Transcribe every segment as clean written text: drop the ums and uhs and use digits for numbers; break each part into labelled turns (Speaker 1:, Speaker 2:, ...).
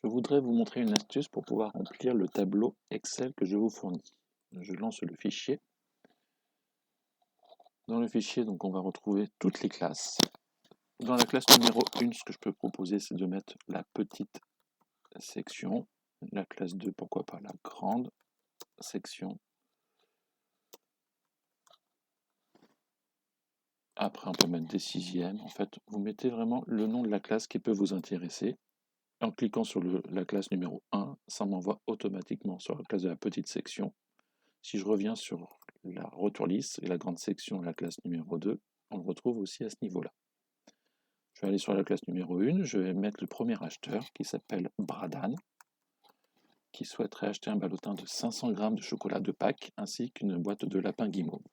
Speaker 1: Je voudrais vous montrer une astuce pour pouvoir remplir le tableau Excel que je vous fournis. Je lance le fichier. Dans le fichier, donc, on va retrouver toutes les classes. Dans la classe numéro 1, ce que je peux proposer, c'est de mettre la petite section. La classe 2, pourquoi pas la grande section. Après, on peut mettre des sixièmes. En fait, vous mettez vraiment le nom de la classe qui peut vous intéresser. En cliquant sur la classe numéro 1, ça m'envoie automatiquement sur la classe de la petite section. Si je reviens sur la retour lisse et la grande section, la classe numéro 2, on le retrouve aussi à ce niveau-là. Je vais aller sur la classe numéro 1, je vais mettre le premier acheteur qui s'appelle Bradan, qui souhaiterait acheter un ballotin de 500 g de chocolat de Pâques ainsi qu'une boîte de lapin guimauve.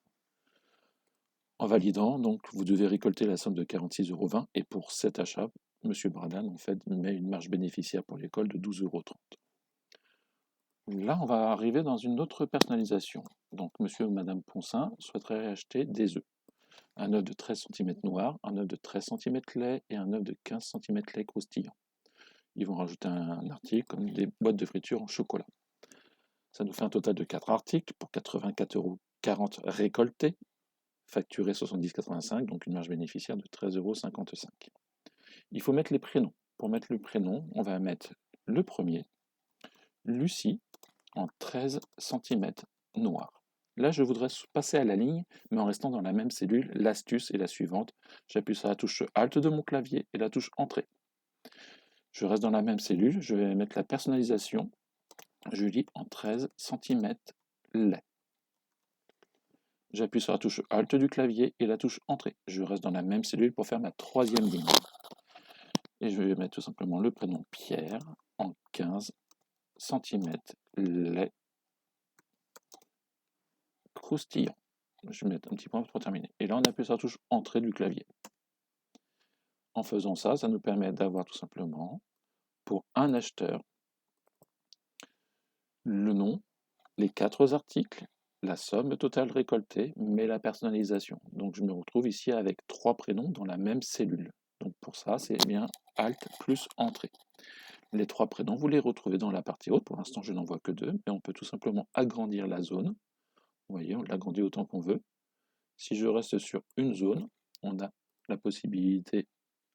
Speaker 1: En validant, donc, vous devez récolter la somme de 46,20 € et pour cet achat, M. Bradan en fait, met une marge bénéficiaire pour l'école de 12,30 €. Là, on va arriver dans une autre personnalisation. Donc, monsieur ou madame Poncin souhaiterait acheter des œufs. Un œuf de 13 cm noir, un œuf de 13 cm lait et un œuf de 15 cm lait croustillant. Ils vont rajouter un article comme des boîtes de friture en chocolat. Ça nous fait un total de 4 articles pour 84,40 € récoltés, facturés 70,85 €, donc une marge bénéficiaire de 13,55 €. Il faut mettre les prénoms. Pour mettre le prénom, on va mettre le premier, Lucie, en 13 cm noir. Là, je voudrais passer à la ligne, mais en restant dans la même cellule. L'astuce est la suivante. J'appuie sur la touche Alt de mon clavier et la touche Entrée. Je reste dans la même cellule, je vais mettre la personnalisation. Je lis en 13 cm lait. J'appuie sur la touche Alt du clavier et la touche Entrée. Je reste dans la même cellule pour faire ma troisième ligne. Et je vais mettre tout simplement le prénom Pierre en 15 cm lait croustillant. Je vais mettre un petit point pour terminer. Et là, on appuie sur la touche Entrée du clavier. En faisant ça, ça nous permet d'avoir tout simplement, pour un acheteur, le nom, les 4 articles, la somme totale récoltée, mais la personnalisation. Donc je me retrouve ici avec 3 prénoms dans la même cellule. Donc pour ça, c'est bien Alt plus Entrée. Les 3 prénoms, vous les retrouvez dans la partie haute. Pour l'instant, je n'en vois que 2, mais on peut tout simplement agrandir la zone. Vous voyez, on l'agrandit autant qu'on veut. Si je reste sur une zone, on a la possibilité,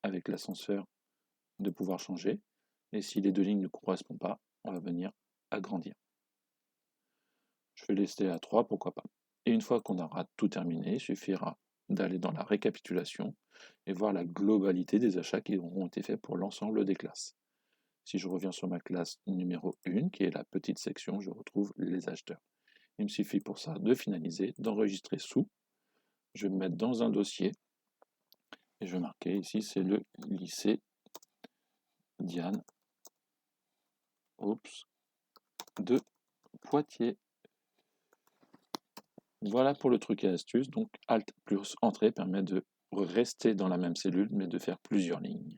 Speaker 1: avec l'ascenseur, de pouvoir changer. Et si les deux lignes ne correspondent pas, on va venir agrandir. Je vais laisser à 3, pourquoi pas. Et une fois qu'on aura tout terminé, il suffira d'aller dans la récapitulation et voir la globalité des achats qui auront été faits pour l'ensemble des classes. Si je reviens sur ma classe numéro 1, qui est la petite section, je retrouve les acheteurs. Il me suffit pour ça de finaliser, d'enregistrer sous. Je vais me mettre dans un dossier et je vais marquer ici, c'est le lycée Diane de Poitiers. Voilà pour le truc et astuce. Donc Alt plus Entrée permet de rester dans la même cellule, mais de faire plusieurs lignes.